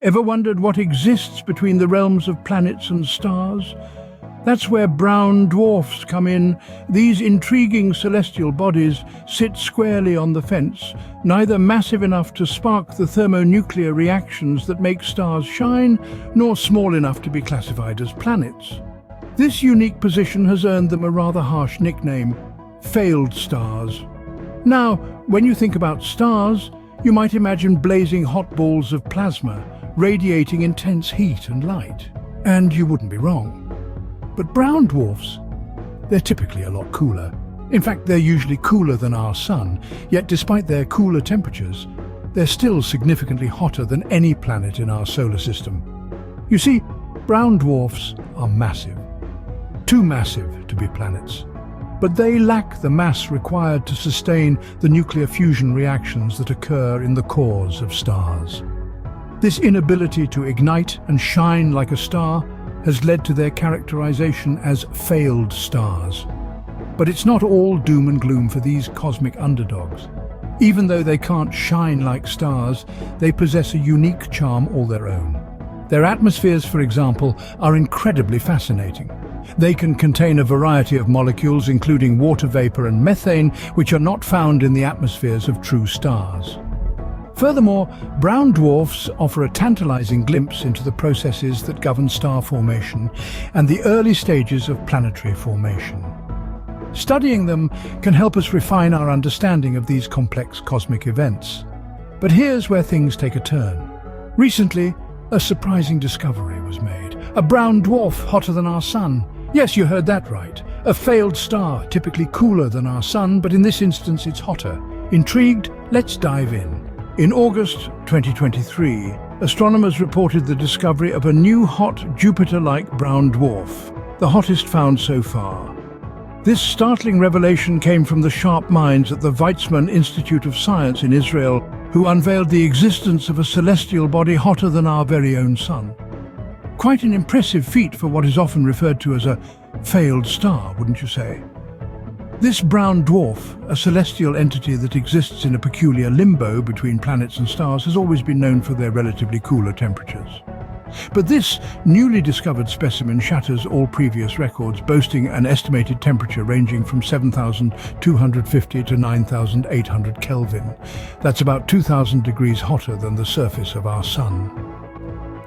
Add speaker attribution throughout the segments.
Speaker 1: Ever wondered what exists between the realms of planets and stars? That's where brown dwarfs come in. These intriguing celestial bodies sit squarely on the fence, neither massive enough to spark the thermonuclear reactions that make stars shine, nor small enough to be classified as planets. This unique position has earned them a rather harsh nickname: failed stars. Now, when you think about stars, you might imagine blazing hot balls of plasma, radiating intense heat and light. And you wouldn't be wrong. But brown dwarfs, they're typically a lot cooler. In fact, they're usually cooler than our sun, yet despite their cooler temperatures, they're still significantly hotter than any planet in our solar system. You see, brown dwarfs are massive. Too massive to be planets. But they lack the mass required to sustain the nuclear fusion reactions that occur in the cores of stars. This inability to ignite and shine like a star has led to their characterization as failed stars. But it's not all doom and gloom for these cosmic underdogs. Even though they can't shine like stars, they possess a unique charm all their own. Their atmospheres, for example, are incredibly fascinating. They can contain a variety of molecules, including water vapor and methane, which are not found in the atmospheres of true stars. Furthermore, brown dwarfs offer a tantalizing glimpse into the processes that govern star formation and the early stages of planetary formation. Studying them can help us refine our understanding of these complex cosmic events. But here's where things take a turn. Recently, a surprising discovery was made. A brown dwarf hotter than our sun. Yes, you heard that right. A failed star, typically cooler than our sun, but in this instance it's hotter. Intrigued? Let's dive in. In August 2023, astronomers reported the discovery of a new hot Jupiter-like brown dwarf, the hottest found so far. This startling revelation came from the sharp minds at the Weizmann Institute of Science in Israel, who unveiled the existence of a celestial body hotter than our very own sun. Quite an impressive feat for what is often referred to as a failed star, wouldn't you say? This brown dwarf, a celestial entity that exists in a peculiar limbo between planets and stars, has always been known for their relatively cooler temperatures. But this newly discovered specimen shatters all previous records, boasting an estimated temperature ranging from 7,250 to 9,800 Kelvin. That's about 2,000 degrees hotter than the surface of our sun.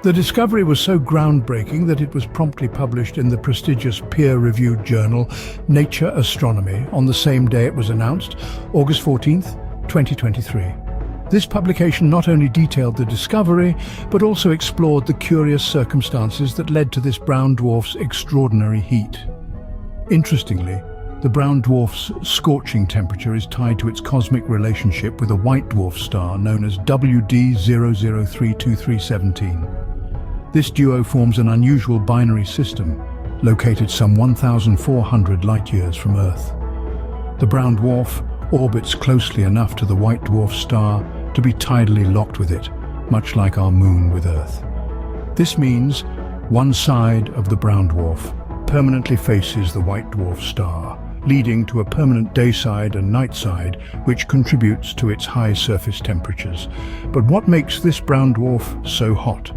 Speaker 1: The discovery was so groundbreaking that it was promptly published in the prestigious peer-reviewed journal Nature Astronomy on the same day it was announced, August 14th, 2023. This publication not only detailed the discovery, but also explored the curious circumstances that led to this brown dwarf's extraordinary heat. Interestingly, the brown dwarf's scorching temperature is tied to its cosmic relationship with a white dwarf star known as WD 003237. This duo forms an unusual binary system, located some 1,400 light-years from Earth. The brown dwarf orbits closely enough to the white dwarf star to be tidally locked with it, much like our moon with Earth. This means one side of the brown dwarf permanently faces the white dwarf star, leading to a permanent day side and night side, which contributes to its high surface temperatures. But what makes this brown dwarf so hot?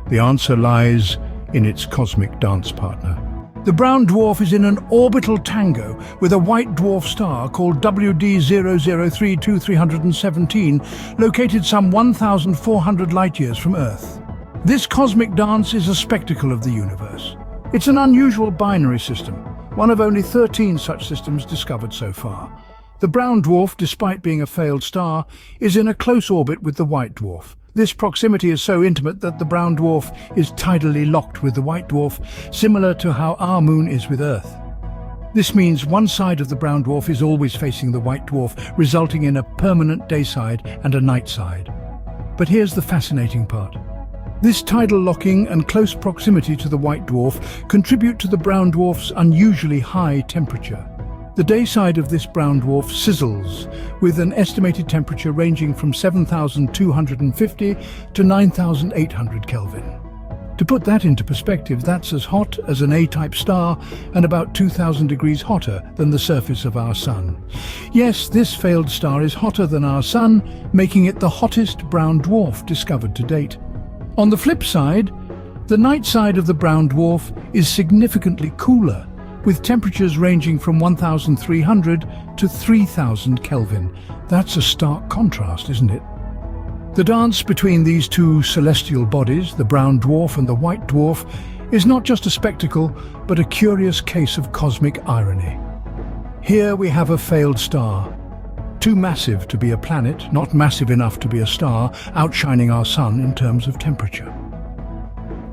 Speaker 1: The answer lies in its cosmic dance partner. The brown dwarf is in an orbital tango with a white dwarf star called WD 003237, located some 1,400 light-years from Earth. This cosmic dance is a spectacle of the universe. It's an unusual binary system, one of only 13 such systems discovered so far. The brown dwarf, despite being a failed star, is in a close orbit with the white dwarf. This proximity is so intimate that the brown dwarf is tidally locked with the white dwarf, similar to how our moon is with Earth. This means one side of the brown dwarf is always facing the white dwarf, resulting in a permanent day side and a night side. But here's the fascinating part. This tidal locking and close proximity to the white dwarf contribute to the brown dwarf's unusually high temperature. The day side of this brown dwarf sizzles, with an estimated temperature ranging from 7,250 to 9,800 Kelvin. To put that into perspective, that's as hot as an A-type star and about 2,000 degrees hotter than the surface of our sun. Yes, this failed star is hotter than our sun, making it the hottest brown dwarf discovered to date. On the flip side, the night side of the brown dwarf is significantly cooler, with temperatures ranging from 1,300 to 3,000 Kelvin. That's a stark contrast, isn't it? The dance between these two celestial bodies, the brown dwarf and the white dwarf, is not just a spectacle, but a curious case of cosmic irony. Here we have a failed star, too massive to be a planet, not massive enough to be a star, outshining our sun in terms of temperature.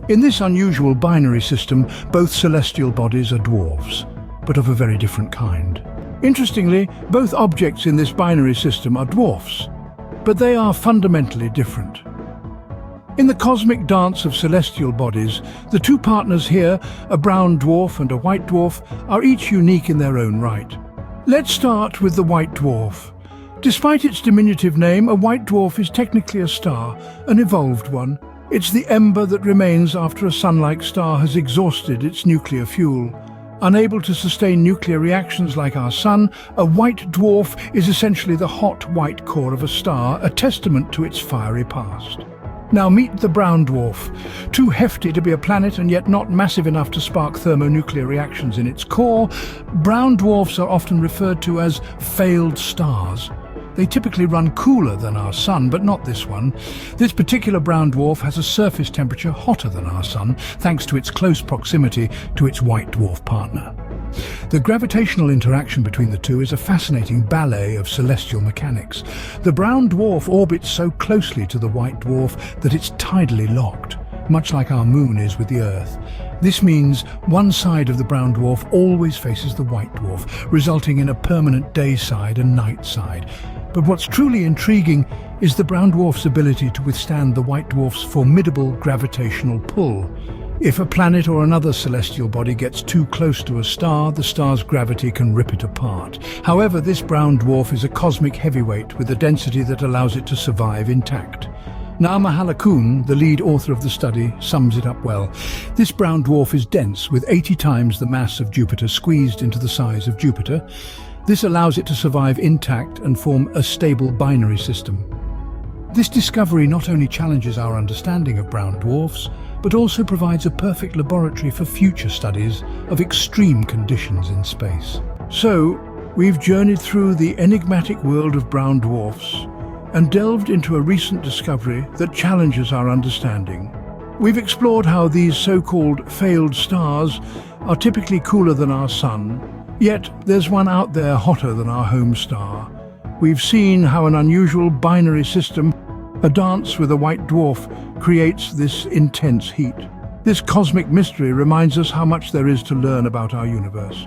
Speaker 1: In this unusual binary system, both celestial bodies are dwarfs, but of a very different kind. Interestingly, both objects in this binary system are dwarfs, but they are fundamentally different. In the cosmic dance of celestial bodies, the two partners here, a brown dwarf and a white dwarf, are each unique in their own right. Let's start with the white dwarf. Despite its diminutive name, a white dwarf is technically a star, an evolved one. It's the ember that remains after a sun-like star has exhausted its nuclear fuel. Unable to sustain nuclear reactions like our sun, a white dwarf is essentially the hot white core of a star, a testament to its fiery past. Now meet the brown dwarf. Too hefty to be a planet and yet not massive enough to spark thermonuclear reactions in its core, brown dwarfs are often referred to as failed stars. They typically run cooler than our sun, but not this one. This particular brown dwarf has a surface temperature hotter than our sun, thanks to its close proximity to its white dwarf partner. The gravitational interaction between the two is a fascinating ballet of celestial mechanics. The brown dwarf orbits so closely to the white dwarf that it's tidally locked, much like our moon is with the Earth. This means one side of the brown dwarf always faces the white dwarf, resulting in a permanent day side and night side. But what's truly intriguing is the brown dwarf's ability to withstand the white dwarf's formidable gravitational pull. If a planet or another celestial body gets too close to a star, the star's gravity can rip it apart. However, this brown dwarf is a cosmic heavyweight with a density that allows it to survive intact. Naama Halakun, the lead author of the study, sums it up well. This brown dwarf is dense, with 80 times the mass of Jupiter squeezed into the size of Jupiter. This allows it to survive intact and form a stable binary system. This discovery not only challenges our understanding of brown dwarfs, but also provides a perfect laboratory for future studies of extreme conditions in space. So, we've journeyed through the enigmatic world of brown dwarfs and delved into a recent discovery that challenges our understanding. We've explored how these so-called failed stars are typically cooler than our sun, yet there's one out there hotter than our home star. We've seen how an unusual binary system, a dance with a white dwarf, creates this intense heat. This cosmic mystery reminds us how much there is to learn about our universe.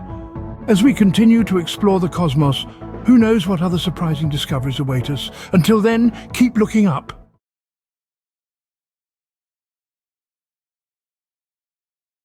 Speaker 1: As we continue to explore the cosmos, who knows what other surprising discoveries await us? Until then, keep looking up.